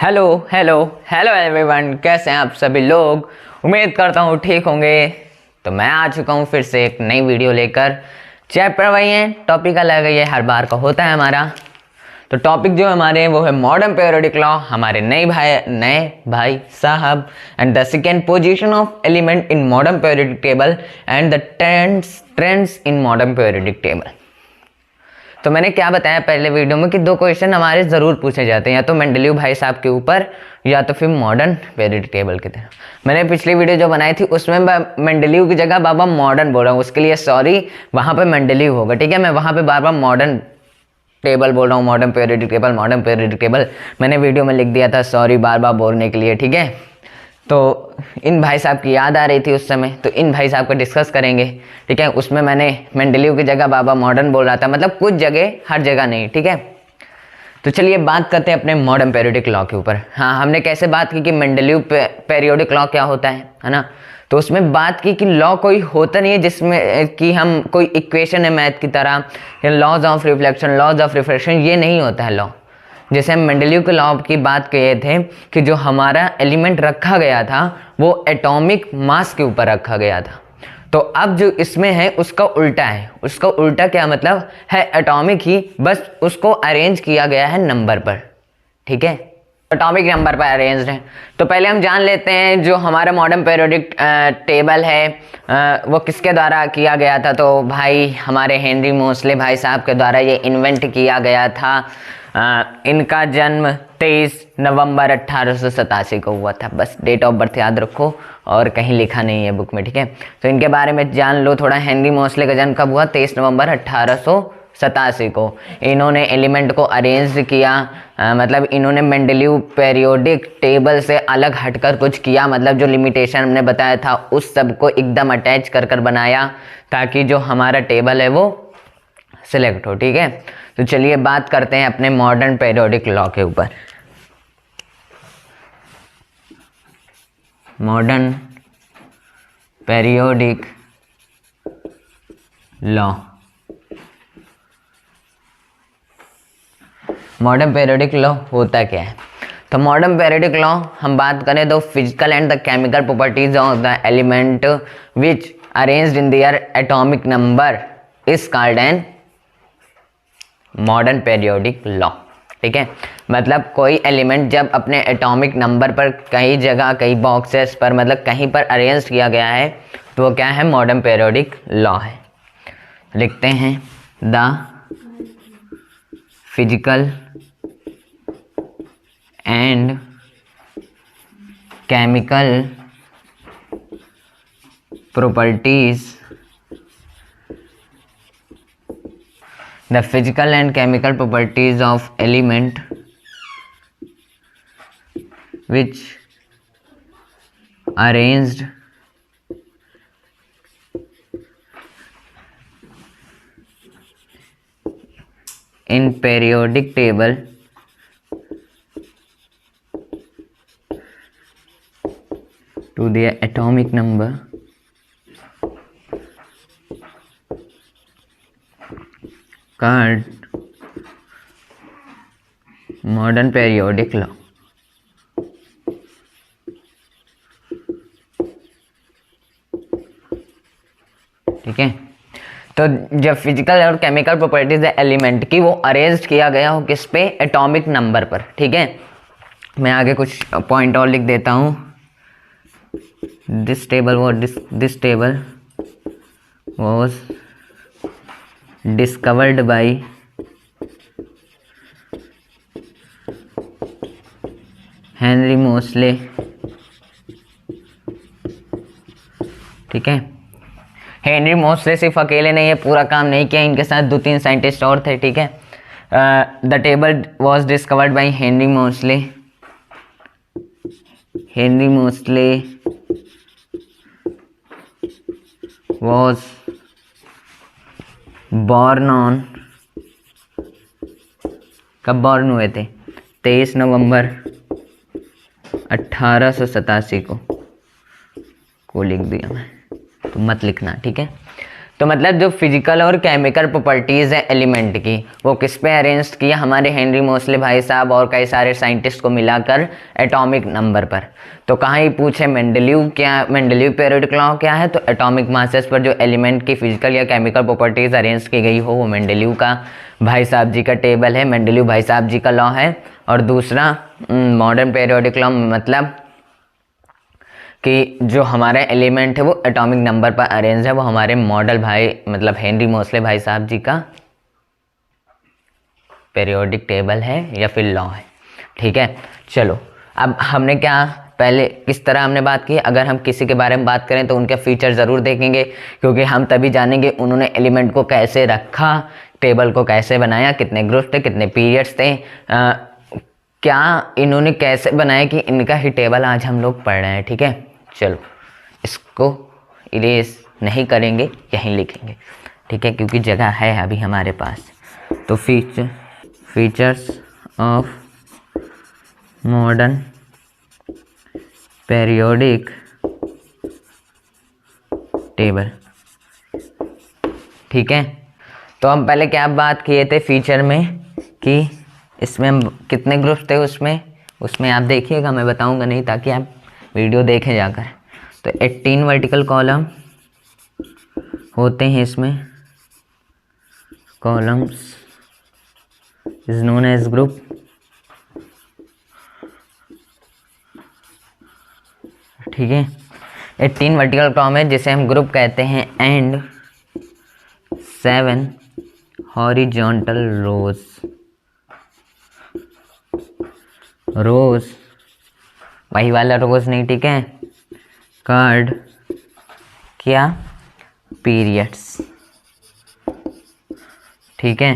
Hello hello hello everyone, कैसे हैं आप सभी लोग। उम्मीद करता हूँ ठीक होंगे। तो मैं आ चुका हूँ फिर से एक नई वीडियो लेकर। चैप्टर वही है, टॉपिक अलग है, ये हर बार का होता है हमारा। तो टॉपिक जो हमारे वो है मॉडर्न पीरियोडिक लॉ, हमारे नए भाई साहब। And the second position of element in modern periodic table and the trends in modern periodic table. तो मैंने क्या बताया पहले वीडियो में कि दो क्वेश्चन हमारे ज़रूर पूछे जाते हैं, या तो मेंडलीव भाई साहब के ऊपर या तो फिर मॉडर्न पीरियोडिक टेबल की तरह। मैंने पिछली वीडियो जो बनाई थी उसमें मेंडलीव की जगह बाबा मॉडर्न बोल रहा हूँ, उसके लिए सॉरी। वहाँ पे मेंडलीव होगा, ठीक है। मैं वहाँ पे बार बार मॉडर्न टेबल बोल रहा हूँ, modern periodic table, modern periodic table मैंने वीडियो में लिख दिया था, सॉरी बार बार बोलने के लिए, ठीक है। तो इन भाई साहब की याद आ रही थी उस समय, तो इन भाई साहब को डिस्कस करेंगे, ठीक है। उसमें मैंने मेंडलीव की जगह बाबा मॉडर्न बोल रहा था, मतलब कुछ जगह, हर जगह नहीं, ठीक है। तो चलिए बात करते हैं अपने मॉडर्न पीरियोडिक लॉ के ऊपर। हाँ, हमने कैसे बात की कि मेंडलीव पीरियोडिक लॉ क्या होता है ना। तो उसमें बात की कि लॉ कोई होता नहीं है जिसमें कि हम कोई इक्वेशन है मैथ की तरह, या laws of reflection, laws of refraction, ये नहीं होता है लॉ। जैसे हम मेंडलीव के लॉ की बात किए थे कि जो हमारा एलिमेंट रखा गया था वो एटॉमिक मास के ऊपर रखा गया था। तो अब जो इसमें है उसका उल्टा है। उसका उल्टा क्या मतलब है, एटॉमिक ही, बस उसको अरेंज किया गया है नंबर पर, ठीक है। एटॉमिक नंबर पर अरेंज्ड है। तो पहले हम जान लेते हैं जो हमारा मॉडर्न पीरियोडिक टेबल है वो किसके द्वारा किया गया था। तो भाई हमारे हेनरी मोसले भाई साहब के द्वारा ये इन्वेंट किया गया था। इनका जन्म 23 नवंबर 1887 को हुआ था। बस डेट ऑफ बर्थ याद रखो, और कहीं लिखा नहीं है बुक में, ठीक है। तो इनके बारे में जान लो थोड़ा। हेनरी मोसले का जन्म कब हुआ? 23 नवंबर 1887 को। इन्होंने एलिमेंट को अरेंज किया, मतलब इन्होंने मेंडलीव पीरियोडिक टेबल से अलग हटकर कुछ किया, मतलब जो लिमिटेशन हमने बताया था उस सब को एकदम अटैच कर कर बनाया, ताकि जो हमारा टेबल है वो सिलेक्ट हो, ठीक है। तो चलिए बात करते हैं अपने मॉडर्न पीरियोडिक लॉ के ऊपर। Modern periodic law. Modern periodic law होता क्या है? तो मॉडर्न पीरियोडिक लॉ हम बात करें तो physical and the chemical properties of the element which arranged in their atomic number is called an modern periodic law, ठीक है। मतलब कोई एलिमेंट जब अपने एटॉमिक नंबर पर कई जगह, कई बॉक्सेस पर, मतलब कहीं पर अरेंज किया गया है, तो वो क्या है? मॉडर्न पीरियोडिक लॉ है। लिखते हैं the physical and chemical properties, the physical and chemical properties of element which arranged in periodic table to their atomic number called modern periodic law, ठीक है। तो जब फिजिकल और केमिकल प्रॉपर्टीज एलिमेंट की वो अरेंज किया गया हो किस पे? एटॉमिक नंबर पर, ठीक है। मैं आगे कुछ पॉइंट और लिख देता हूँ। This table was discovered by Henry Moseley, ठीक है। हेनरी मोसले सिर्फ अकेले नहीं है, पूरा काम नहीं किया, इनके साथ 2-3 साइंटिस्ट और थे, ठीक है। The table was discovered by Henry Mosle. Henry Mosle was born on, कब बॉर्न हुए थे? 23 नवंबर 1887 को लिख दिया मैं, तो मत लिखना, ठीक है। तो मतलब जो फिजिकल और केमिकल प्रॉपर्टीज़ है एलिमेंट की वो किस पे अरेंज किया, हमारे हेनरी मोसले भाई साहब और कई सारे साइंटिस्ट को मिलाकर एटॉमिक नंबर पर। तो कहाँ ही पूछे मेंडलीव पीरियोडिक लॉ क्या है, तो एटॉमिक मासेस पर जो एलिमेंट की फिजिकल या केमिकल प्रॉपर्टीज़ अरेंज की गई हो वो मेंडलीव का भाई साहब जी का टेबल है, मेंडलीव भाई साहब जी का लॉ है। और दूसरा मॉडर्न पीरियोडिक लॉ मतलब कि जो हमारा एलिमेंट है वो एटॉमिक नंबर पर अरेंज है, वो हमारे मॉडल भाई मतलब हेनरी मोसले भाई साहब जी का पीरियोडिक टेबल है या फिर लॉ है। ठीक है, चलो अब हमने क्या पहले किस तरह हमने बात की, अगर हम किसी के बारे में बात करें तो उनके फीचर ज़रूर देखेंगे, क्योंकि हम तभी जानेंगे उन्होंने एलिमेंट को कैसे रखा, टेबल को कैसे बनाया, कितने ग्रुप थे, कितने पीरियड्स थे, क्या इन्होंने कैसे बनाया कि इनका ही टेबल आज हम लोग पढ़ रहे हैं। ठीक है, चलो इसको इरेज नहीं करेंगे, यहीं लिखेंगे। ठीक है, क्योंकि जगह है अभी हमारे पास। तो features of modern periodic table. ठीक है, तो हम पहले क्या बात किए थे फीचर में कि इसमें कितने ग्रुप्स थे, उसमें आप देखिएगा, मैं बताऊंगा नहीं ताकि आप वीडियो देखें जाकर। तो 18 वर्टिकल कॉलम होते हैं इसमें, columns is known age group. ठीक है, 18 वर्टिकल कॉलम है जिसे हम ग्रुप कहते हैं, एंड 7 हॉरिजॉन्टल रोज वही वाला रोज नहीं, ठीक है, कार्ड क्या पीरियड्स। ठीक है,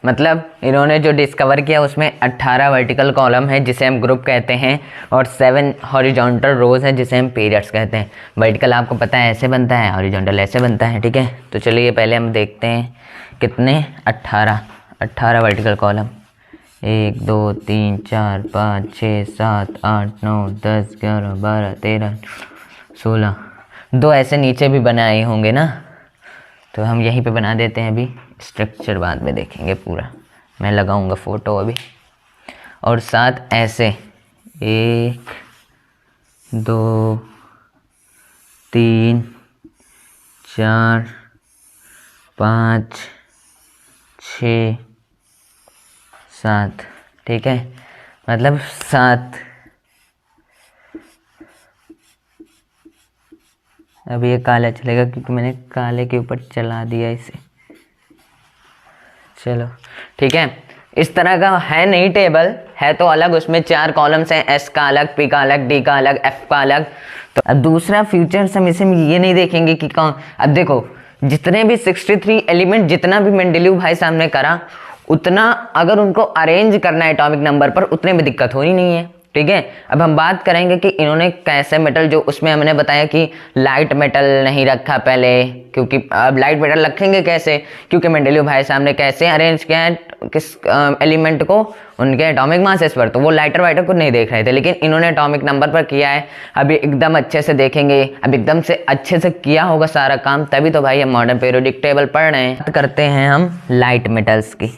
मतलब इन्होंने जो डिस्कवर किया उसमें 18 वर्टिकल कॉलम है जिसे हम ग्रुप कहते हैं, और 7 हॉरिजॉन्टल रोज है जिसे हम पीरियड्स कहते हैं। वर्टिकल आपको पता है ऐसे बनता है, हॉरिजॉन्टल ऐसे बनता है। ठीक है, तो चलिए पहले हम देखते हैं कितने, 18 वर्टिकल कॉलम, 1 2 3 4 5 6 7 8 9 10 11 12 13 16, 2 ऐसे नीचे भी बनाए होंगे ना, तो हम यहीं पे बना देते हैं, अभी स्ट्रक्चर बाद में देखेंगे पूरा, मैं लगाऊंगा फ़ोटो अभी। और 7 ऐसे, 1 2 3 4 5 6 7। ठीक है, मतलब 7। अभी ये काला चलेगा क्योंकि मैंने काले के ऊपर चला दिया इसे। चलो ठीक है, इस तरह का है नहीं टेबल, है तो अलग, उसमें 4 कॉलम्स हैं, एस का अलग, पी का अलग, डी का अलग, एफ का अलग। तो अब दूसरा फ्यूचर्स हम इसमें ये नहीं देखेंगे कि कौन, अब देखो जितने भी 63 एलिमेंट जितना भी मेंडलीव भाई साहब ने करा, उतना अगर उनको अरेंज करना है एटॉमिक नंबर पर उतने में दिक्कत होनी नहीं है। ठीक है, अब हम बात करेंगे कि इन्होंने कैसे मेटल, जो उसमें हमने बताया कि लाइट मेटल नहीं रखा पहले, क्योंकि अब लाइट मेटल रखेंगे कैसे, क्योंकि मेंडलीव भाई साहब ने कैसे अरेंज किया है किस एलिमेंट को, उनके एटॉमिक मासेस पर, तो वो लाइटर वाइटर को नहीं देख रहे थे, लेकिन इन्होंने एटॉमिक नंबर पर किया है। अभी एकदम अच्छे से देखेंगे, अब एकदम से अच्छे से किया होगा सारा काम, तभी तो भाई हम मॉडर्न पीरियोडिक टेबल पढ़ रहे हैं। करते हैं हम लाइट मेटल्स की।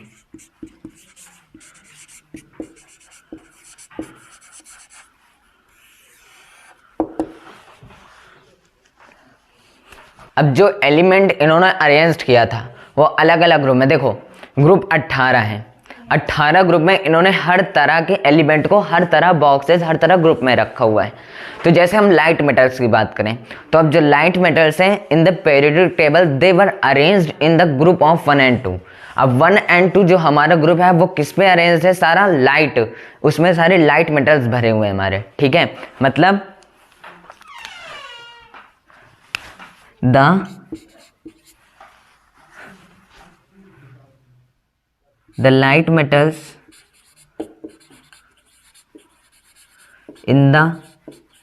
अब जो एलिमेंट इन्होंने अरेंज किया था वो अलग अलग ग्रुप में, देखो ग्रुप 18 है, 18 ग्रुप में इन्होंने हर तरह के एलिमेंट को हर तरह बॉक्सेस हर तरह ग्रुप में रखा हुआ है। तो जैसे हम लाइट मेटल्स की बात करें, तो अब जो लाइट मेटल्स हैं इन the periodic table they were arranged in the group of 1 and 2। अब 1 and 2 जो हमारा ग्रुप है वो किस पे अरेंज है, सारा लाइट, उसमें सारे लाइट मेटल्स भरे हुए हैं हमारे। ठीक है, मतलब the light metals in the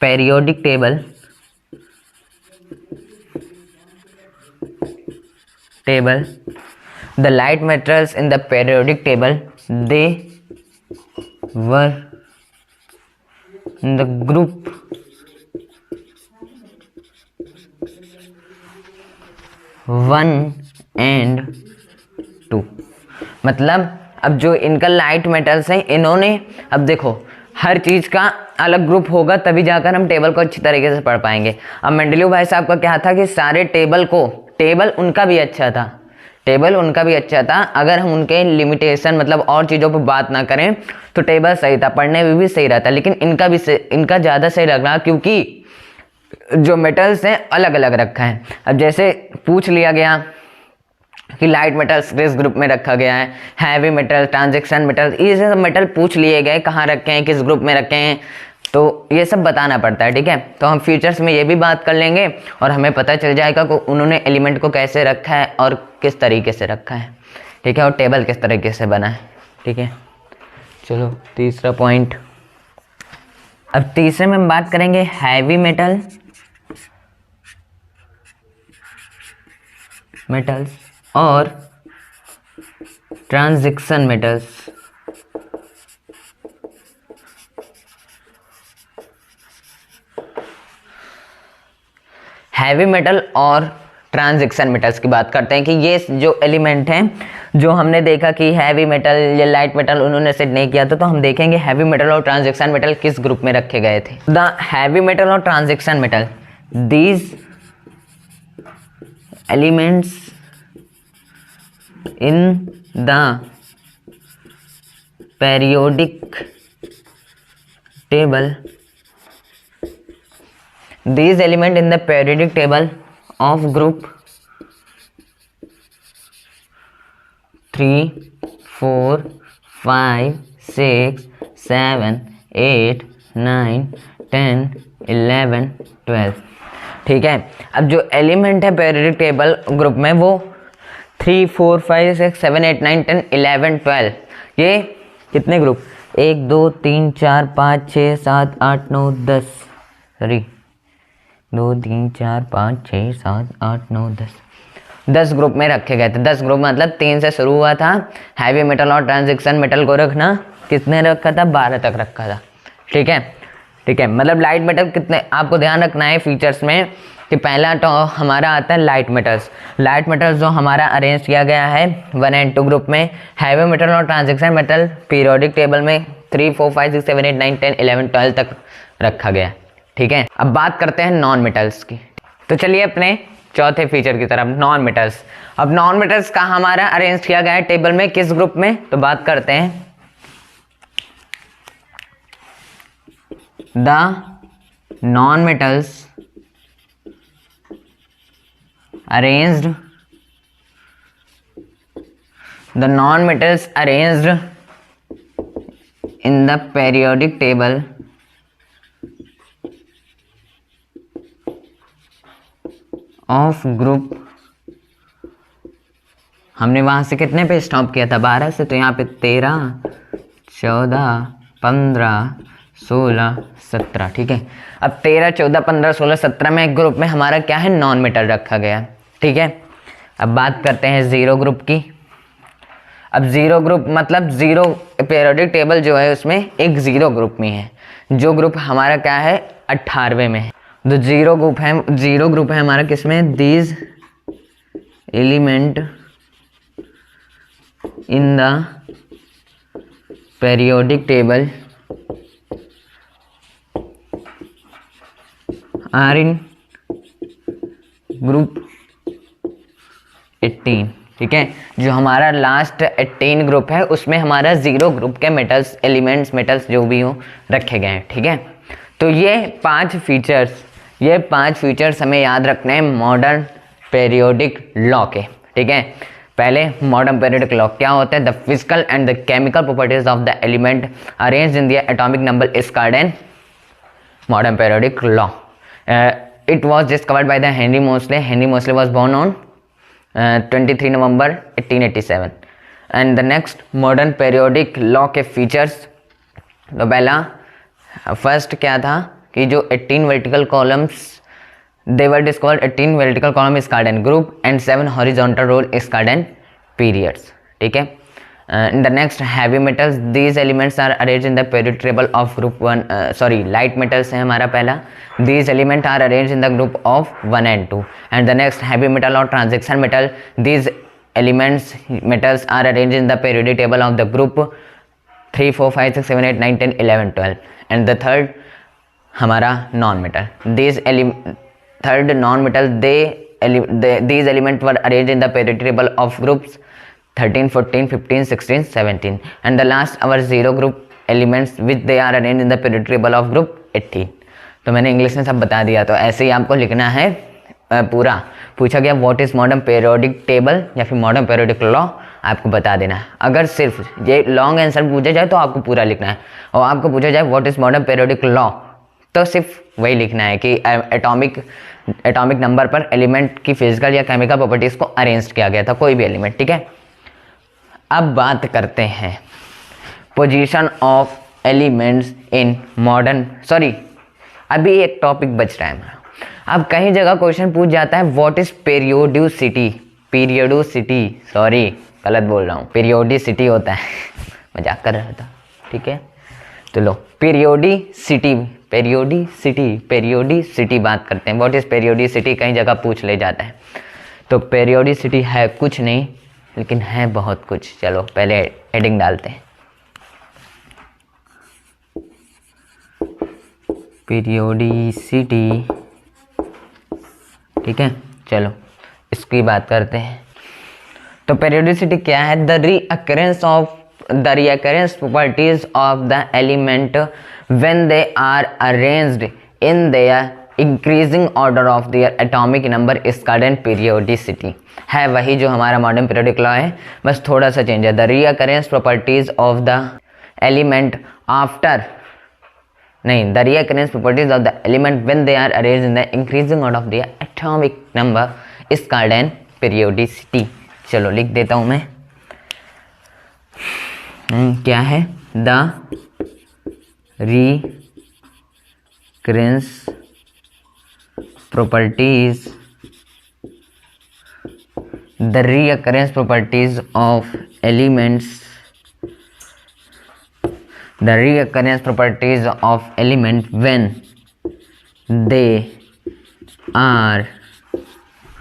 periodic table the light metals in the periodic table they were in the group 1 and 2। मतलब अब जो इनका लाइट मेटल्स हैं, इन्होंने, अब देखो हर चीज़ का अलग ग्रुप होगा तभी जाकर हम टेबल को अच्छी तरीके से पढ़ पाएंगे। अब मेंडलीव भाई साहब का क्या था कि सारे टेबल उनका भी अच्छा था, टेबल उनका भी अच्छा था। अगर हम उनके लिमिटेशन मतलब और चीज़ों पर बात ना करें तो टेबल सही था, पढ़ने में भी सही रहता, लेकिन इनका ज़्यादा सही लग रहा क्योंकि जो मेटल्स हैं अलग अलग रखा है। अब जैसे पूछ लिया गया कि लाइट मेटल्स किस ग्रुप में रखा गया है, हैवी मेटल, ट्रांजिशन मेटल, ये सब मेटल पूछ लिए गए कहाँ रखे हैं, किस ग्रुप में रखे हैं, तो ये सब बताना पड़ता है। ठीक है, तो हम फ्यूचर्स में ये भी बात कर लेंगे और हमें पता चल जाएगा कि उन्होंने एलिमेंट को कैसे रखा है और किस तरीके से रखा है। ठीक है, और टेबल किस तरीके से बना है। ठीक है, चलो तीसरा पॉइंट। अब तीसरे में हम बात करेंगे हैवी मेटल्स और ट्रांजिशन मेटल्स। हैवी मेटल और ट्रांजिशन मेटल्स की बात करते हैं कि ये जो एलिमेंट हैं जो हमने देखा कि हैवी मेटल या लाइट मेटल उन्होंने सेट नहीं किया था, तो हम देखेंगे हैवी मेटल और ट्रांजिशन मेटल किस ग्रुप में रखे गए थे। द हैवी मेटल और transition metal, these elements in the periodic table, these element in the periodic table of group 3, 4, 5, 6, 7, 8, 9, 10, 11, 12। ठीक है, अब जो एलिमेंट है पीरियोडिक टेबल ग्रुप में वो 3, 4, 5, 6, 7, 8, 9, 10, 11, 12, ये कितने ग्रुप, 1, 2, 3, 4, 5, 6, 7, 8, 9, 10, सॉरी 2, 3, 4, 5, 6, 7, 8, 9, 10 ग्रुप में रखे गए थे। 10 ग्रुप मतलब 3 से शुरू हुआ था। हैवी मेटल और ट्रांजिशन मेटल को रखना कितने रखा था, 12 तक रखा था। ठीक है, ठीक है, मतलब लाइट मेटल कितने, आपको ध्यान रखना है फीचर्स में कि पहला तो हमारा आता है लाइट मेटल्स। लाइट मेटल्स जो हमारा अरेंज किया गया है 1 एंड 2 ग्रुप में। हैवी मेटल और ट्रांजिशन मेटल पीरियोडिक टेबल में 3, 4, 5, 6, 7, 8, 9, 10, 11, 12 तक रखा गया। ठीक है, अब बात करते हैं नॉन मेटल्स की। तो चलिए अपने चौथे फीचर की तरफ, नॉन मेटल्स। अब नॉन मेटल्स का हमारा अरेंज किया गया है टेबल में किस ग्रुप में, तो बात करते हैं the non metals arranged in the periodic table of group, हमने वहां से कितने पे स्टॉप किया था, 12 से, तो यहाँ पे 13, 14, 15, 16, 17। ठीक है, अब 13, 14, 15, 16, 17 में एक ग्रुप में हमारा क्या है, नॉन मेटल रखा गया। ठीक है, अब बात करते हैं जीरो ग्रुप की। अब जीरो ग्रुप मतलब जीरो पीरियोडिक टेबल जो है उसमें एक जीरो ग्रुप में है, जो ग्रुप हमारा क्या है 18वें में है। तो जीरो ग्रुप है हमारा किसमें, these element in the periodic table are in group 18। ठीक है, जो हमारा लास्ट 18 ग्रुप है उसमें हमारा जीरो ग्रुप के मेटल्स, एलिमेंट्स, मेटल्स जो भी हो रखे गए हैं। ठीक है, तो ये 5 फीचर्स हमें याद रखने हैं मॉडर्न पीरियोडिक लॉ के। ठीक है, पहले मॉडर्न पीरियोडिक लॉ क्या होता है, the physical and the chemical properties of the element arranged in the atomic number is called an modern periodic law. It was discovered by the Henry Moseley. Henry Moseley was born on 23 November 1887. And the next modern periodic law के features, तो पहला first क्या था कि जो 18 vertical columns they were discovered, 18 vertical column is called an group and 7 horizontal row is called an periods. ठीक है, In the next, heavy metals, these elements are arranged in the periodic table of group 1, light metals है हमारा पहला, these elements are arranged in the group of 1 and 2. And the next, heavy metal or transition metal, these metals are arranged in the periodic table of the group 3, 4, 5, 6, 7, 8, 9, 10, 11, 12. And the third हमारा non metal, these non metal, these elements were arranged in the periodic table of groups 13, 14, 15, 16, 17. And the last, our zero group elements, which they are arranged in the periodic table of group 18. तो मैंने English में सब बता दिया। तो ऐसे ही आपको लिखना है पूरा। पूछा गया what is modern periodic table या फिर मॉडर्न पीरियोडिक लॉ, आपको बता देना है। अगर सिर्फ ये लॉन्ग आंसर पूछा जाए तो आपको पूरा लिखना है, और आपको पूछा जाए what is modern periodic law तो सिर्फ वही लिखना है कि एटॉमिक नंबर पर एलिमेंट की फिजिकल या केमिकल प्रॉपर्टीज को अरेंज किया गया था, कोई भी एलिमेंट, ठीक है। अब बात करते हैं position of elements in modern, अभी एक टॉपिक बच रहा है हमारा। अब कहीं जगह क्वेश्चन पूछ जाता है व्हाट इज पीरियोडिसिटी, गलत बोल रहा हूँ, पीरियोडिसिटी होता है मजाक कर रहा था, ठीक है। तो लो पेरियोडिसिटी बात करते हैं। व्हाट इज पेरियोडिसिटी कहीं जगह पूछ ले जाता है। तो पेरियोडिसिटी है कुछ नहीं लेकिन है बहुत कुछ। चलो पहले हेडिंग डालते हैं, पीरियोडिसिटी, ठीक है। चलो इसकी बात करते हैं। तो पेरियोडिसिटी क्या है? The reoccurrence properties of the element when they are arranged in their increasing order of their atomic number is called periodicity। है वही जो हमारा मॉडर्न पीरियोडिक लॉ है, बस थोड़ा सा चेंज है। The reoccurrence properties of the element the reoccurrence properties of the element when they are arranged in the increasing order of their atomic number is called an periodicity। चलो लिख देता हूं मैं, क्या है? The reoccurrence properties of elements when they are,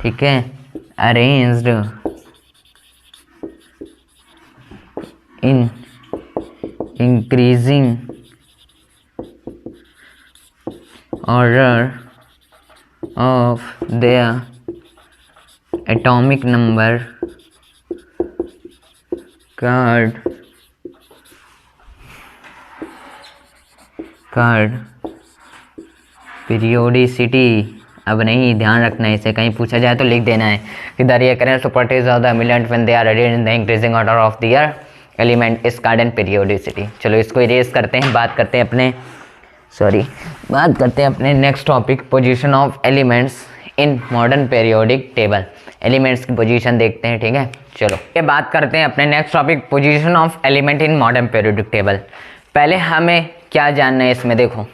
ठीक है, arranged in increasing order of their atomic number called periodicity। अब नहीं, ध्यान रखना है, इसे कहीं पूछा जाए तो लिख देना है कि the reoccurrence properties of the element when they are arranged in the increasing order of their element is called periodicity। चलो इसको इरेज करते हैं, बात करते हैं अपने next topic, position of elements in modern periodic table. Elements की position देखते हैं, ठीक है। चलो ये बात करते हैं अपने next topic, position of element in modern periodic table. पहले हमें क्या जानना है इसमें? देखो,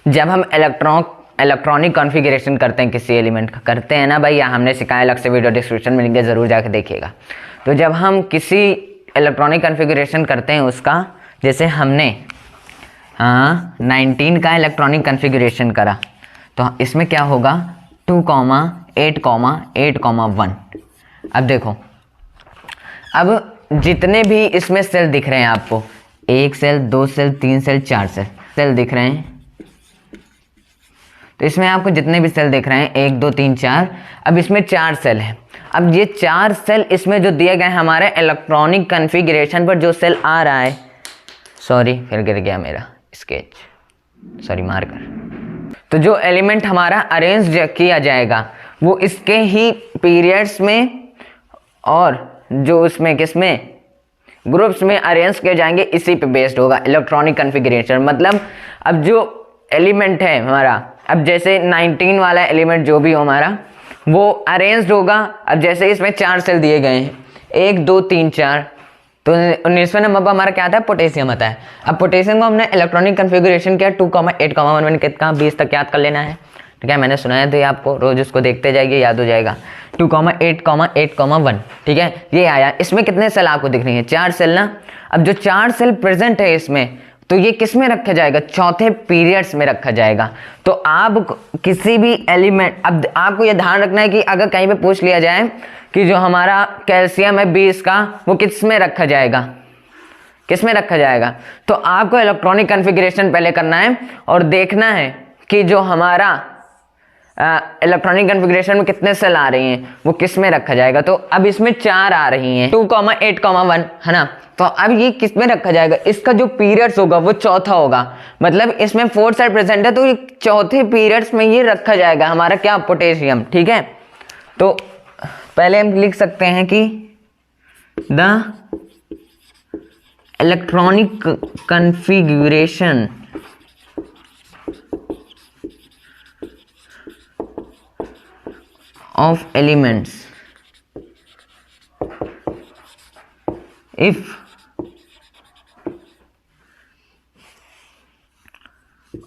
जब हम इलेक्ट्रॉनिक कॉन्फ़िगरेशन करते हैं किसी एलिमेंट का, करते हैं ना भाई, हमने सिखाया, अलग से वीडियो डिस्क्रिप्शन में लिंक है, ज़रूर जाके देखिएगा। तो जब हम किसी इलेक्ट्रॉनिक कॉन्फ़िगरेशन करते हैं उसका, जैसे हमने 19 का इलेक्ट्रॉनिक कॉन्फ़िगरेशन करा, तो इसमें क्या होगा? 2,8,8,1। अब देखो, अब जितने भी इसमें सेल दिख रहे हैं आपको, 1 सेल, 2 सेल, 3 सेल, 4 सेल दिख रहे हैं, तो इसमें आपको जितने भी सेल दिख रहे हैं 1 2 3 4, अब इसमें 4 सेल है। अब ये 4 सेल इसमें जो दिए गए हमारे इलेक्ट्रॉनिक कॉन्फ़िगरेशन पर जो सेल आ रहा है, फिर गिर गया मेरा मार्कर। तो जो एलिमेंट हमारा अरेंज किया जाएगा वो इसके ही पीरियड्स में और जो उसमें किसमें ग्रुप्स में अरेंज किए जाएंगे, इसी पे बेस्ड होगा इलेक्ट्रॉनिक कॉन्फ़िगरेशन। मतलब अब जो एलिमेंट है हमारा, अब जैसे 19 वाला एलिमेंट जो भी हो हमारा, वो अरेंज्ड होगा। अब जैसे इसमें 4 सेल दिए गए हैं, 1 2 3 4, तो 19वें नंबर पर हमारा क्या आता है? पोटेशियम आता है। अब पोटेशियम को हमने इलेक्ट्रॉनिक कॉन्फ़िगरेशन किया 2,8,1, मैंने कितना 20 तक याद कर लेना है, ठीक है, मैंने सुनाया तो ये आपको रोज उसको देखते जाइए, याद हो जाएगा। 2,8,8,1, ठीक है, ये आया। इसमें कितने सेल आपको दिख रही है? 4 सेल ना। अब जो 4 सेल प्रेजेंट है इसमें, तो ये किस में रखा जाएगा? चौथे पीरियड्स में रखा जाएगा। तो आप किसी भी एलिमेंट, अब आपको ये ध्यान रखना है कि अगर कहीं पे पूछ लिया जाए कि जो हमारा कैल्शियम है 20 का, वो किस में रखा जाएगा, किस में रखा जाएगा, तो आपको इलेक्ट्रॉनिक कॉन्फ़िगरेशन पहले करना है और देखना है कि जो हमारा इलेक्ट्रॉनिक कॉन्फ़िगरेशन में कितने सेल आ रही हैं, वो किस में रखा जाएगा। तो अब इसमें 4 आ रही हैं, 2,8,1, है ना। तो अब ये किस में रखा जाएगा? इसका जो पीरियड्स होगा वो चौथा होगा, मतलब इसमें 4 सेल प्रेजेंट है, तो ये चौथे पीरियड्स में ये रखा जाएगा हमारा क्या? पोटेशियम, ठीक है। तो पहले हम लिख सकते हैं कि the electronic configuration of elements if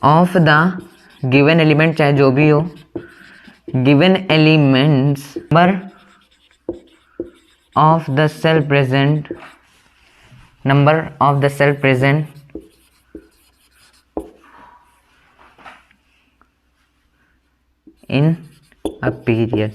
of the given element, चाहे जो भी हो, given elements number of the cell present, number of the cell present in a period,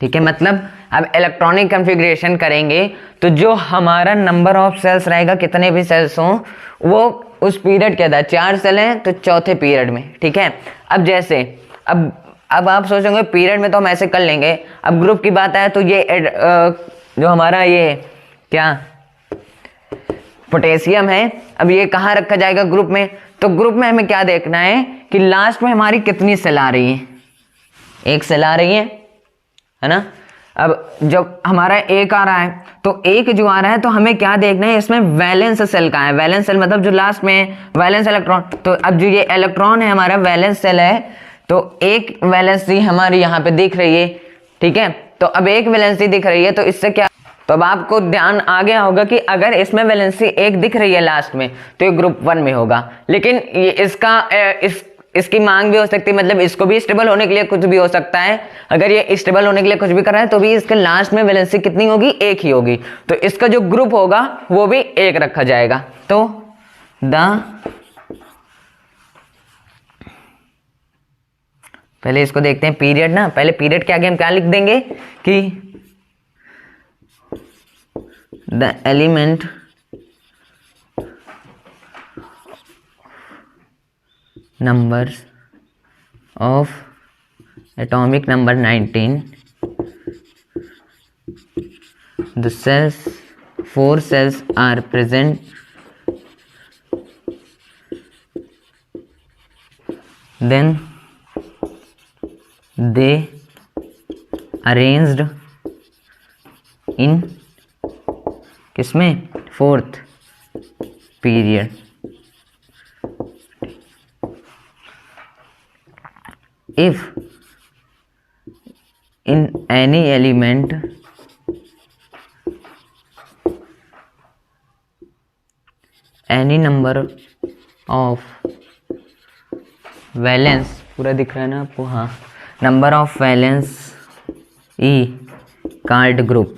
ठीक है। मतलब अब इलेक्ट्रॉनिक कॉन्फ़िगरेशन करेंगे तो जो हमारा नंबर ऑफ सेल्स रहेगा, कितने भी सेल्स हों, वो उस पीरियड के अंदर 4 सेल हैं तो चौथे पीरियड में, ठीक है। अब जैसे अब आप सोचोगे पीरियड में तो हम ऐसे कर लेंगे। अब ग्रुप की बात आए तो ये जो हमारा ये क्या पोटेशियम है, अब ये कहाँ रखा जाएगा? ग्रुप में। तो ग्रुप में हमें क्या देखना है कि लास्ट में हमारी कितनी सेल आ रही है? 1 सेल आ रही है ना। अब जब हमारा 1 आ रहा है तो 1 जो आ रहा है, तो हमें क्या देखना है? इसमें वैलेंस सेल का है। वैलेंस सेल मतलब जो लास्ट में वैलेंस इलेक्ट्रॉन। तो अब जो ये इलेक्ट्रॉन है हमारा वैलेंस सेल है, तो एक वैलेंसी हमारी यहाँ पे दिख रही है, ठीक है। तो अब एक वैलेंसी दिख रही है, तो इससे क्या, तो अब आपको ध्यान आ गया होगा कि अगर इसमें वैलेंसी 1 दिख रही है लास्ट में, तो ये ग्रुप 1 में होगा। लेकिन ये इसकी मांग भी हो सकती है, मतलब इसको भी स्टेबल होने के लिए कुछ भी हो सकता है। अगर ये स्टेबल होने के लिए कुछ भी कर रहा है तो भी इसके लास्ट में वैलेंसी कितनी होगी? 1 ही होगी। तो इसका जो ग्रुप होगा वो भी 1 रखा जाएगा। तो पहले इसको देखते हैं पीरियड ना। पहले पीरियड के आगे हम क्या लिख देंगे कि the element numbers of atomic number 19, the cells, 4 cells are present, then they arranged in किसमें? 4th period. If in any element any number of valence, पूरा दिख रहा है ना आपको? हाँ, number of valence E card group,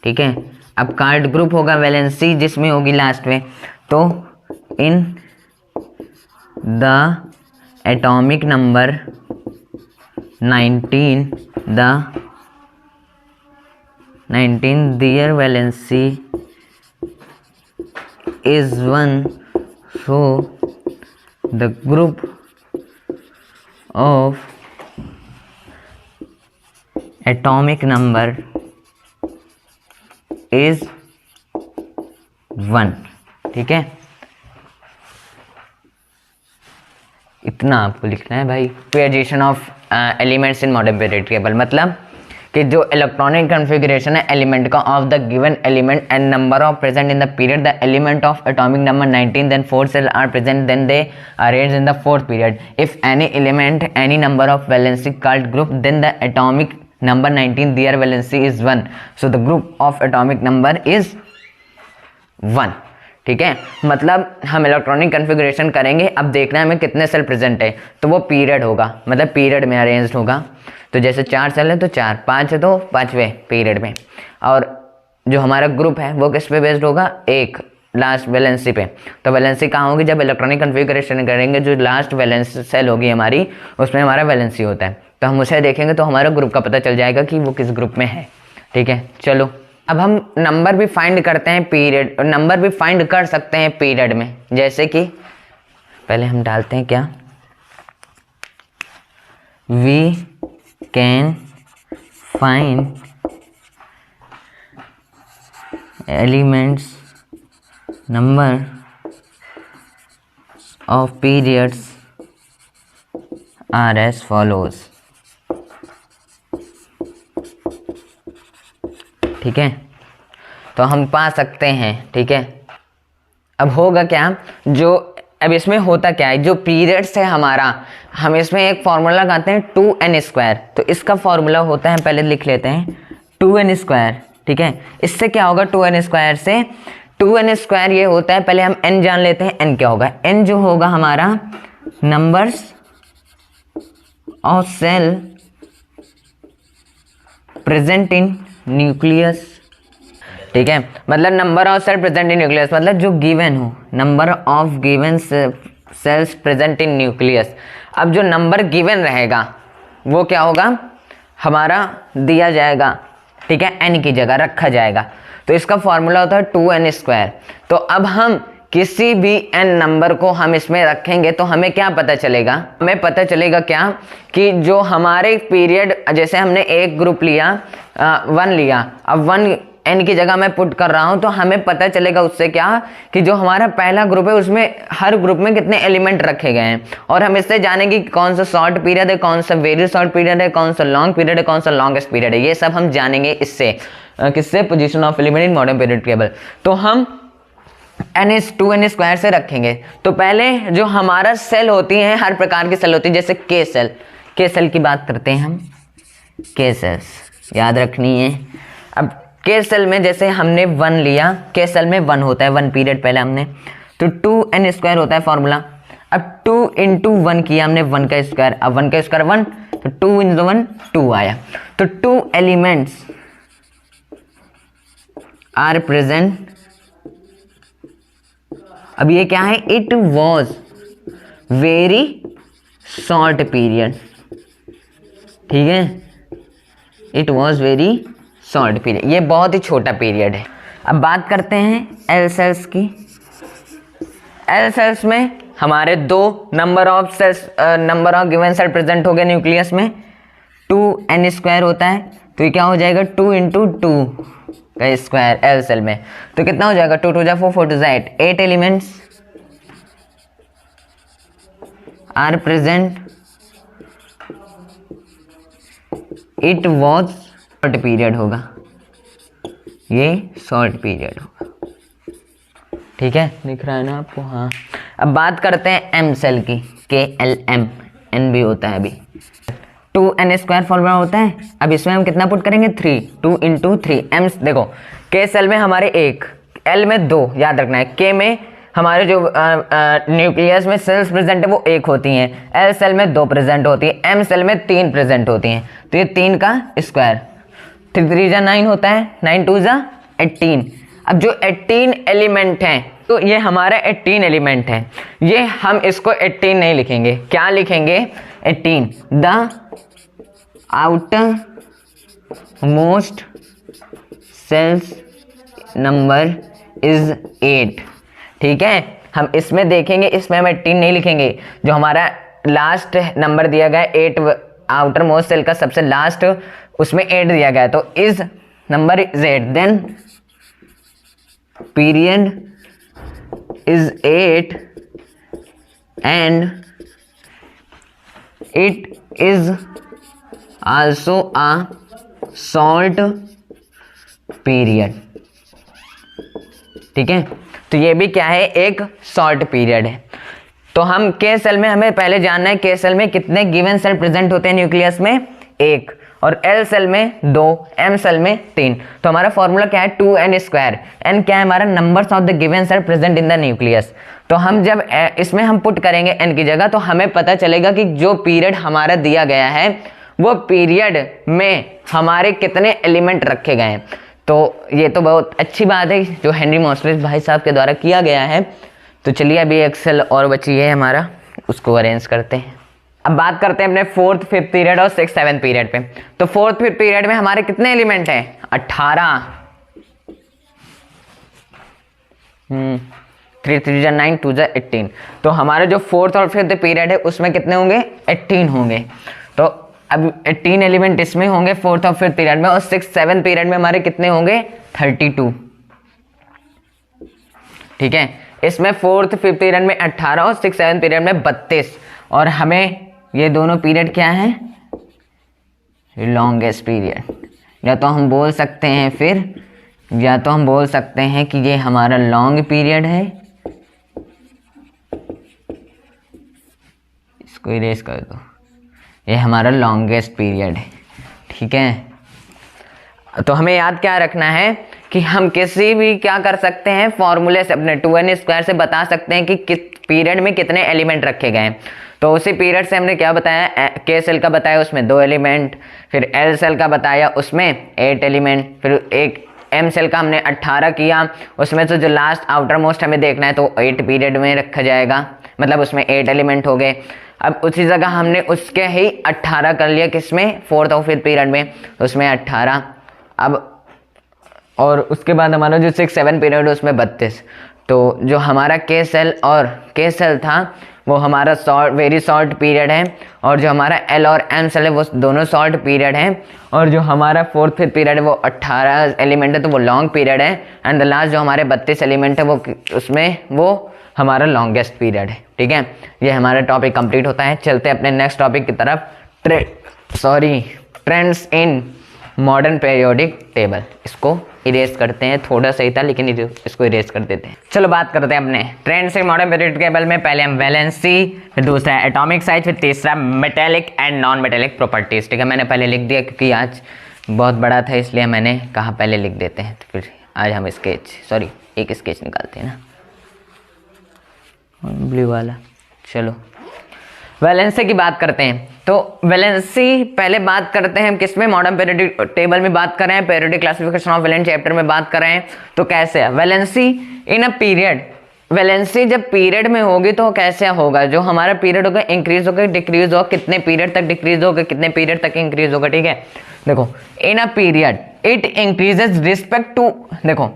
ठीक है। अब कार्ड ग्रुप होगा वैलेंसी जिसमें होगी लास्ट में, तो in the atomic number 19 their valency is 1, so the group of atomic number is 1, ठीक है। इतना आपको लिखना है भाई। Periodisation of elements in modern period table, मतलब कि जो इलेक्ट्रॉनिक कॉन्फ़िगरेशन है एलिमेंट का of the given element and number of present in the period, the element of atomic number 19, then 4 shell are present, then they arrange in the 4th period. If any element any number of valency card group, then the atomic number 19 their valency is 1, so the group of atomic number is 1, ठीक है, मतलब हम electronic configuration करेंगे, अब देखना है हमें कितने सेल प्रेजेंट है, तो वो पीरियड होगा, मतलब पीरियड में अरेंज होगा। तो जैसे 4 सेल है तो 4, 5 है तो 5वें पीरियड में। और जो हमारा ग्रुप है वो किस पे बेस्ड होगा, एक लास्ट वैलेंसी पे। तो वैलेंसी कहाँ होगी, जब इलेक्ट्रॉनिक कन्फिग्रेशन करेंगे जो लास्ट वैलेंस सेल होगी हमारी, उसमें हमारा वैलेंसी होता है। तो हम उसे देखेंगे तो हमारा ग्रुप का पता चल जाएगा कि वो किस ग्रुप में है। ठीक है, चलो अब हम नंबर भी फाइंड करते हैं पीरियड, नंबर भी फाइंड कर सकते हैं पीरियड में। जैसे कि पहले हम डालते हैं क्या, we can find elements number of periods are as follows. ठीक है, तो हम पा सकते हैं। ठीक है, अब होगा क्या, जो अब इसमें होता क्या है, जो पीरियड्स है हमारा, हम इसमें एक फॉर्मूला लगाते हैं 2n²। तो इसका फॉर्मूला होता है, पहले लिख लेते हैं 2n²। ठीक है, इससे क्या होगा, 2n² से 2n² ये होता है, पहले हम n जान लेते हैं। n क्या होगा, n जो होगा हमारा numbers of shell present in nucleus. ठीक है, मतलब number of shell present in nucleus, मतलब जो गिवन हो, number of given shells present in nucleus. अब जो नंबर गिवन रहेगा वो क्या होगा, हमारा दिया जाएगा। ठीक है, n की जगह रखा जाएगा। तो इसका फॉर्मूला होता है 2n²। तो अब हम किसी भी n नंबर को हम इसमें रखेंगे तो हमें क्या पता चलेगा, हमें पता चलेगा क्या, कि जो हमारे पीरियड, जैसे हमने एक ग्रुप लिया 1 लिया, अब 1 n की जगह मैं पुट कर रहा हूं, तो हमें पता चलेगा उससे क्या, कि जो हमारा पहला ग्रुप है उसमें हर ग्रुप में कितने एलिमेंट रखे गए हैं। और हम इससे जानेंगे कि कौन सा शॉर्ट पीरियड है, कौन सा वेरी शॉर्ट पीरियड है, कौन सा लॉन्ग पीरियड है, कौन सा लॉन्गेस्ट पीरियड है। ये सब हम जानेंगे इससे, किससे, position of element in modern period table. तो हम n2n² से रखेंगे। तो पहले जो हमारा सेल होती है, हर प्रकार की सेल होती है, जैसे के सेल, के सेल की बात करते हैं हम, के सेल्स याद रखनी है। अब के सेल में जैसे हमने 1 लिया, के सेल में 1 होता है, 1 पीरियड पहले हमने, तो 2n² होता है फॉर्मूला। अब 2 × 1 किया हमने, 1 का स्क्वायर, अब 1 का स्क्वायर 1, तो 2 × 1 2 आया। तो 2 एलिमेंट्स आर प्रेजेंट। अब ये क्या है, it was very short period. ठीक है, it was very short period, ये बहुत ही छोटा पीरियड है। अब बात करते हैं एल सेल्स की। एल सेल्स में हमारे 2 number of shells, number of given shell present हो गए न्यूक्लियस में, 2n² होता है। तो ये क्या हो जाएगा, 2 × 2 का स्क्वायर एल सेल में। तो कितना हो जाएगा, 2 × 2 = 4, 4 × 8, 8 elements are present. It was short period होगा, ये शॉर्ट पीरियड होगा। ठीक है, दिख रहा है ना आपको, हाँ। अब बात करते हैं एम सेल की, KLM, n भी होता है अभी, 2n² फॉर्मूला होता है। अब इसमें हम कितना पुट करेंगे, 3, 2 × 3 m। देखो के सेल में हमारे 1, L में 2, याद रखना है। के में हमारे जो न्यूक्लियस में सेल्स प्रेजेंट है वो 1 होती हैं, L सेल में 2 प्रेजेंट होती है, M सेल में 3 प्रेजेंट होती हैं। तो ये 3 का स्क्वायर, 3 × 3 = 9 होता है, 9 × 2 = 18। अब जो 18 एलिमेंट हैं, तो ये हमारा 18 एलिमेंट है। ये हम इसको 18 नहीं लिखेंगे, क्या लिखेंगे, 18 the outermost shells number is 8। ठीक है, हम इसमें देखेंगे, इसमें हम 18 नहीं लिखेंगे, जो हमारा लास्ट नंबर दिया गया है 8, आउटर मोस्ट सेल का सबसे लास्ट, उसमें 8 दिया गया है, तो is number is 8, then period is 8 and it is also a short period। ठीक है, तो ये भी क्या है, एक शॉर्ट पीरियड है। तो हम के सेल में हमें पहले जानना है, के सेल में कितने गिवन सेल प्रेजेंट होते हैं न्यूक्लियस में, 1, और L सेल में 2, M सेल में 3। तो हमारा फॉर्मूला क्या है 2n²। n क्या है हमारा numbers of the given shell present in the nucleus. तो हम जब इसमें हम पुट करेंगे n की जगह तो हमें पता चलेगा कि जो पीरियड हमारा दिया गया है वो पीरियड में हमारे कितने एलिमेंट रखे गए हैं। तो ये तो बहुत अच्छी बात है जो हेनरी मोसलेस भाई साहब के द्वारा किया गया है। तो चलिए अभी एक सेल और बची है हमारा, उसको अरेंज करते हैं। अब बात करते हैं अपने 4th 5th पीरियड और 6th 7th पीरियड पे। तो 4th 5th पीरियड में हमारे कितने एलिमेंट हैं 18। 3 3 9 2 18। तो हमारे जो 4th और 5th पीरियड है उसमें कितने होंगे 18 होंगे। तो अब 18 एलिमेंट इसमें होंगे 4th और 5th पीरियड में, और 6th 7th पीरियड में हमारे कितने होंगे 32। ठीक है, इसमें 4th 5th पीरियड में 18 और 6th 7th पीरियड में 32। और हमें ये दोनों पीरियड क्या है लॉन्गेस्ट पीरियड, या तो हम बोल सकते हैं कि ये हमारा लॉन्ग पीरियड है। इसको इरेज कर दो, ये हमारा लॉन्गेस्ट पीरियड है। ठीक है, तो हमें याद क्या रखना है कि हम किसी भी क्या कर सकते हैं फॉर्मूले से अपने 2n² से बता सकते हैं कि किस पीरियड में कितने एलिमेंट रखे गए हैं। तो उसी पीरियड से हमने क्या बताया K सेल का बताया उसमें 2 एलिमेंट, फिर L सेल का बताया उसमें 8 एलिमेंट, फिर एक M सेल का हमने 18 किया, उसमें से जो लास्ट आउटर मोस्ट हमें देखना है तो 8 पीरियड में रखा जाएगा, मतलब उसमें 8 एलिमेंट हो गए। अब उसी जगह हमने उसके ही 18 कर लिया किसमें 4th और 5th पीरियड में, उसमें 18। अब और उसके बाद हमारा जो 6th 7th पीरियड है उसमें 32। तो जो हमारा K सेल था वो हमारा वेरी शॉर्ट पीरियड है, और जो हमारा L और M सेल है वो दोनों शॉर्ट पीरियड है, और जो हमारा 4th 5th पीरियड है वो 18 एलिमेंट है तो वो लॉन्ग पीरियड है, एंड द लास्ट जो हमारे 32 एलिमेंट है वो हमारा लॉन्गेस्ट पीरियड है। ठीक है, ये हमारा टॉपिक कंप्लीट होता है। चलते हैं अपने नेक्स्ट टॉपिक की तरफ, trends in modern periodic table. इसको इरेज करते हैं, थोड़ा सही था लेकिन इसको इरेज कर देते हैं। चलो बात करते हैं अपने trends in modern periodic table में। पहले हम वैलेंसी, फिर दूसरा एटॉमिक साइज, फिर तीसरा metallic and non metallic properties. ठीक है, मैंने पहले लिख दिया क्योंकि आज बहुत बड़ा था इसलिए मैंने कहा पहले लिख देते हैं। तो फिर आज हम एक स्केच निकालते हैं ना, ब्लू वाला। चलो वैलेंसी की बात करते हैं। तो वैलेंसी पहले बात करते हैं किसमें मॉडर्न पीरियोडिक टेबल में बात कर रहे हैं, periodic classification of valent chapter में बात कर रहे हैं। तो कैसे है valency in a period, valency जब पीरियड में होगी तो कैसे होगा, जो हमारा पीरियड होगा इंक्रीज होगा डिक्रीज होगा, कितने पीरियड तक डिक्रीज होगा कितने पीरियड तक इंक्रीज होगा। ठीक है, देखो in a period it increases respect to, देखो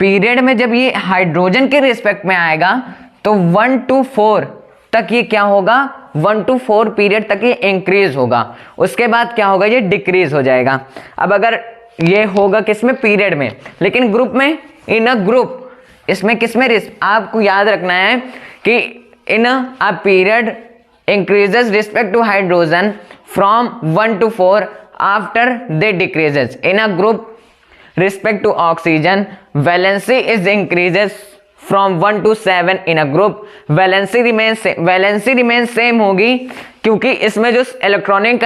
पीरियड में जब ये हाइड्रोजन के रिस्पेक्ट में आएगा तो 1 to 4 तक ये क्या होगा 1 to 4 पीरियड तक ये इंक्रीज होगा, उसके बाद क्या होगा ये डिक्रीज हो जाएगा। अब अगर ये होगा किसमें पीरियड में, लेकिन ग्रुप में इन अ ग्रुप, इसमें किसमें आपको याद रखना है कि in a period increases respect to hydrogen from 1 to 4 after they decreases in a group respect to oxygen, valency is increases from 1 to 7 in a group, valency remain same होगी क्योंकि इसमें जो इलेक्ट्रॉनिक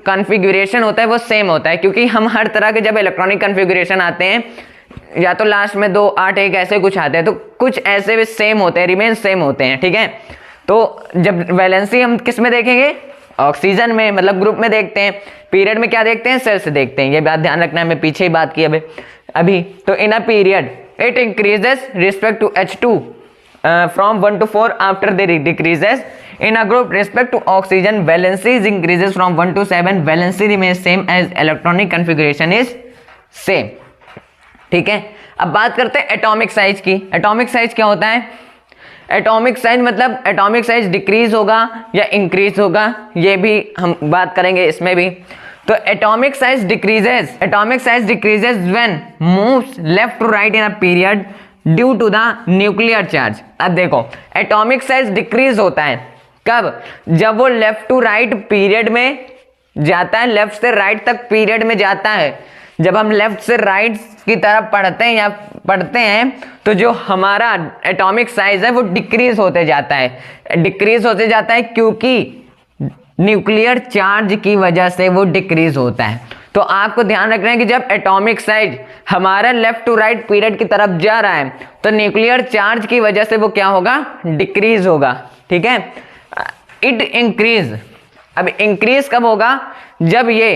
कॉन्फ़िगरेशन होता है वो same होता है, क्योंकि हम हर तरह के जब इलेक्ट्रॉनिक कॉन्फ़िगरेशन आते हैं या तो लास्ट में 2 8 1 ऐसे कुछ आते हैं, तो कुछ ऐसे भी सेम होते हैं, रिमेन सेम होते हैं। ठीक है, तो जब वैलेंसी हम किस में देखेंगे ऑक्सीजन में, मतलब ग्रुप में देखते हैं, पीरियड में क्या देखते हैं सेल से देखते हैं, ये बात ध्यान रखना है, मैं पीछे ही बात की अभी। तो in a period it increases respect to H2 from 1 to 4 after they decreases in a group respect to oxygen, valency increases from 1 to 7, valency remains same as electronic configuration is same। ठीक है, अब बात करते हैं atomic size की। Atomic size क्या होता है, एटॉमिक साइज मतलब एटॉमिक साइज डिक्रीज होगा या इंक्रीज होगा, ये भी हम बात करेंगे इसमें भी। तो atomic size decreases when moves left to right in a period due to the nuclear charge. अब देखो एटॉमिक साइज डिक्रीज होता है कब, जब वो लेफ्ट टू राइट पीरियड में जाता है, लेफ्ट से राइट तक पीरियड में जाता है। जब हम लेफ्ट से राइट की तरफ पढ़ते हैं तो जो हमारा एटॉमिक साइज है वो डिक्रीज होते जाता है क्योंकि न्यूक्लियर चार्ज की वजह से वो डिक्रीज होता है। तो आपको ध्यान रखना है कि जब एटॉमिक साइज हमारा लेफ्ट टू राइट पीरियड की तरफ जा रहा है तो न्यूक्लियर चार्ज की वजह से वो क्या होगा, डिक्रीज होगा। ठीक है, इट इंक्रीज। अब इंक्रीज कब होगा, जब ये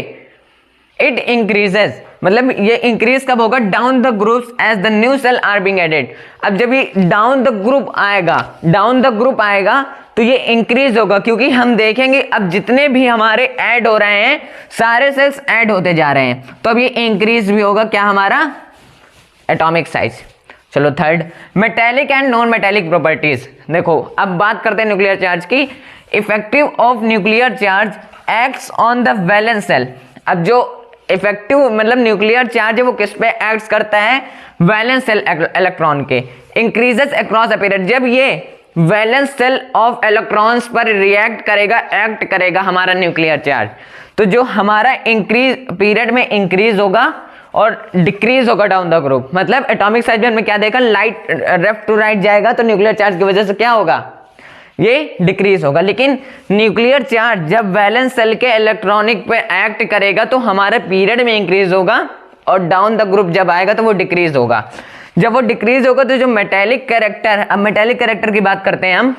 इट इंक्रीजेस, मतलब ये इंक्रीज कब होगा, down the groups as the new shell are being added. अब जब ये डाउन द ग्रुप आएगा तो ये इंक्रीज होगा, क्योंकि हम देखेंगे अब जितने भी हमारे ऐड हो रहे हैं सारे सेल्स ऐड होते जा रहे हैं, तो अब ये इंक्रीज भी होगा क्या, हमारा एटॉमिक साइज। चलो third, metallic and non metallic properties. देखो अब बात करते हैं न्यूक्लियर चार्ज की। Effective of nuclear charge acts on the valence shell. अब जो इफेक्टिव मतलब न्यूक्लियर चार्ज है वो किस पे एक्ट करता है, वैलेंस सेल इलेक्ट्रॉन के। इंक्रीजेस अक्रॉस द पीरियड, जब ये वैलेंस सेल ऑफ इलेक्ट्रॉन्स पर रिएक्ट करेगा, एक्ट करेगा हमारा न्यूक्लियर चार्ज, तो जो हमारा इंक्रीज पीरियड में इंक्रीज होगा और डिक्रीज होगा डाउन द ग्रुप। मतलब एटॉमिक साइज में क्या देखा, लाइट लेफ्ट टू राइट जाएगा तो न्यूक्लियर चार्ज की वजह से क्या होगा, ये डिक्रीज होगा। लेकिन न्यूक्लियर चार्ज जब वैलेंस सेल के इलेक्ट्रॉनिक पे एक्ट करेगा तो हमारे पीरियड में इंक्रीज होगा और डाउन द ग्रुप जब आएगा तो वो डिक्रीज होगा। जब वो डिक्रीज होगा तो जो मेटेलिक कैरेक्टर, अब मेटेलिक कैरेक्टर की बात करते हैं हम,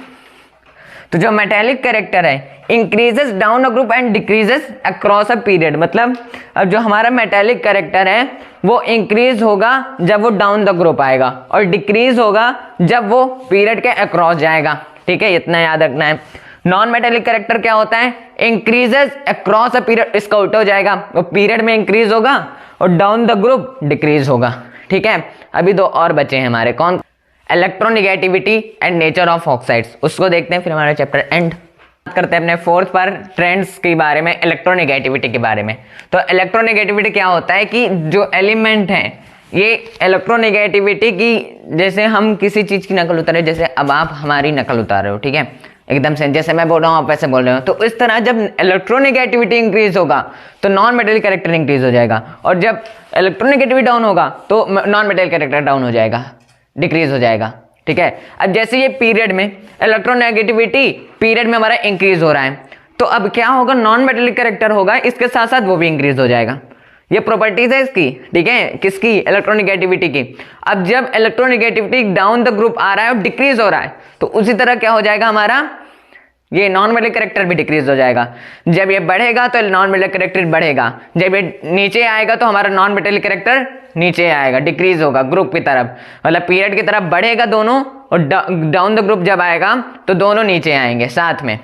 तो जो मेटेलिक कैरेक्टर है increases down the group and decreases across a period. मतलब अब जो हमारा मेटेलिक कैरेक्टर है वो इंक्रीज होगा जब वो डाउन द ग्रुप आएगा और डिक्रीज होगा जब वो पीरियड के अक्रॉस जाएगा। ठीक है, इतना याद रखना है। नॉन मेटेलिक कैरेक्टर क्या होता है, इंक्रीजेस अक्रॉस अ पीरियड, इसका उल्टा हो जाएगा, वो पीरियड में इंक्रीज होगा और डाउन द ग्रुप डिक्रीज होगा। ठीक है, अभी दो और बचे हैं हमारे, कौन, electronegativity and nature of oxides, उसको देखते हैं फिर हमारा चैप्टर एंड। बात करते हैं अपने फोर्थ पर ट्रेंड्स के बारे में, इलेक्ट्रोनेगेटिविटी के बारे में। तो इलेक्ट्रोनेगेटिविटी क्या होता है कि जो एलिमेंट है ये इलेक्ट्रोनेगेटिविटी की, जैसे हम किसी चीज की नकल उतारे, जैसे अब आप हमारी नकल उतार रहे हो, ठीक है, एकदम से जैसे मैं बोल रहा हूँ आप वैसे बोल रहे हो, तो इस तरह जब इलेक्ट्रोनेगेटिविटी इंक्रीज होगा तो नॉन मेटेलिक कैरेक्टर इंक्रीज हो जाएगा, और जब इलेक्ट्रोनेगेटिविटी डाउन होगा तो नॉन मेटेलिक कैरेक्टर डाउन हो जाएगा, डिक्रीज हो जाएगा। ठीक है, अब जैसे ये पीरियड में इलेक्ट्रोनेगेटिविटी पीरियड में हमारा इंक्रीज हो रहा है, तो अब क्या होगा, नॉन मेटेलिक कैरेक्टर होगा, इसके साथ साथ वो भी इंक्रीज हो जाएगा। ये प्रॉपर्टीज है इसकी, ठीक है, किसकी, इलेक्ट्रोनेगेटिविटी की। अब जब इलेक्ट्रोनेगेटिविटी डाउन द ग्रुप आ रहा है और डिक्रीज हो रहा है तो उसी तरह क्या हो जाएगा, हमारा ये नॉन मेटेलिक कैरेक्टर भी डिक्रीज हो जाएगा। जब ये बढ़ेगा तो नॉन मेटेलिक कैरेक्टर बढ़ेगा, जब ये नीचे आएगा तो हमारा नॉन मेटेलिक कैरेक्टर नीचे आएगा, डिक्रीज होगा ग्रुप की तरफ, मतलब पीरियड की तरफ बढ़ेगा दोनों, और डाउन द ग्रुप जब आएगा तो दोनों नीचे आएंगे साथ में।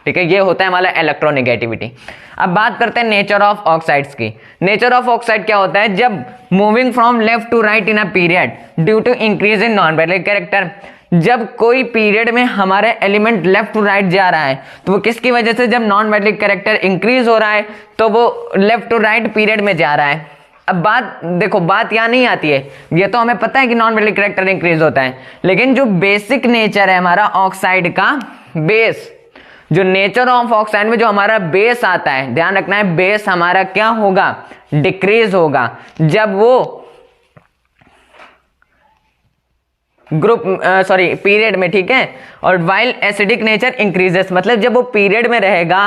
ठीक है, ये होता है हमारा इलेक्ट्रोनेगेटिविटी। अब बात करते हैं नेचर ऑफ ऑक्साइड्स की। नेचर ऑफ ऑक्साइड क्या होता है, जब moving from left to right in a period due to increase in non metallic character. जब कोई पीरियड में हमारे एलिमेंट लेफ्ट टू राइट जा रहा है तो वो किसकी वजह से, जब नॉन मेटेलिक कैरेक्टर इंक्रीज हो रहा है तो वो लेफ्ट टू राइट पीरियड में जा रहा है। अब बात देखो, बात यहाँ नहीं आती है, ये तो हमें पता है कि नॉन मेटेलिक कैरेक्टर इंक्रीज होता है, लेकिन जो बेसिक नेचर है हमारा ऑक्साइड का, बेस, जो नेचर ऑफ ऑक्साइड में जो हमारा बेस आता है, ध्यान रखना है, बेस हमारा क्या होगा, डिक्रीज होगा जब वो ग्रुप पीरियड में। ठीक है, और वाइल एसिडिक नेचर इंक्रीजेस, मतलब जब वो पीरियड में रहेगा,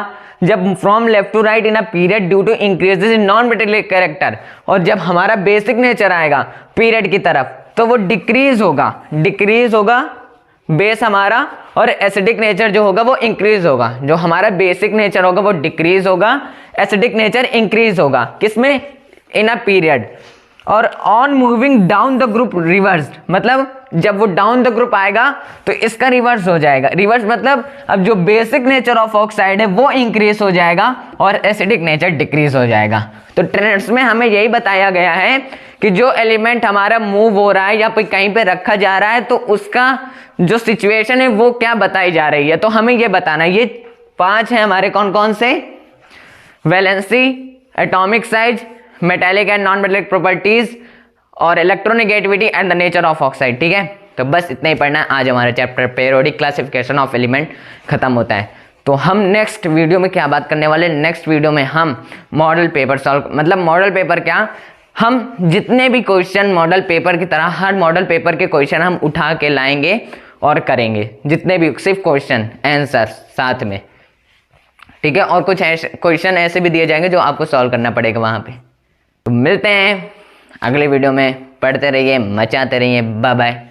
जब from left to right in a period due to increases in non metallic character, और जब हमारा बेसिक नेचर आएगा पीरियड की तरफ तो वो डिक्रीज होगा बेस हमारा, और एसिडिक नेचर जो होगा वो इंक्रीज होगा। जो हमारा बेसिक नेचर होगा वो डिक्रीज होगा, एसिडिक नेचर इंक्रीज होगा, किसमें, इन अ पीरियड। और on moving down the group reversed, मतलब जब वो डाउन द ग्रुप आएगा तो इसका रिवर्स हो जाएगा। रिवर्स मतलब अब जो बेसिक नेचर ऑफ ऑक्साइड है वो इंक्रीज हो जाएगा और एसिडिक नेचर डिक्रीज हो जाएगा। तो ट्रेंड्स में हमें यही बताया गया है कि जो एलिमेंट हमारा मूव हो रहा है या कहीं पे रखा जा रहा है तो उसका जो सिचुएशन है वो क्या बताई जा रही है, तो हमें ये बताना है। ये 5 है हमारे, कौन कौन से, valency, atomic size, metallic and non metallic properties, और electronegativity and the nature of oxide. ठीक है, तो बस इतना ही पढ़ना है आज। हमारे chapter periodic classification of element खत्म होता है। तो हम नेक्स्ट वीडियो में क्या बात करने वाले, नेक्स्ट वीडियो में हम मॉडल पेपर सॉल्व, मतलब मॉडल पेपर क्या, हम जितने भी क्वेश्चन मॉडल पेपर की तरह हर मॉडल पेपर के क्वेश्चन हम उठा के लाएंगे और करेंगे, जितने भी सिर्फ क्वेश्चन आंसर साथ में। ठीक है, और कुछ ऐसे क्वेश्चन ऐसे भी दिए जाएंगे जो आपको सॉल्व करना पड़ेगा वहाँ पे। तो मिलते हैं अगले वीडियो में, पढ़ते रहिए, मचाते रहिए, बाय बाय।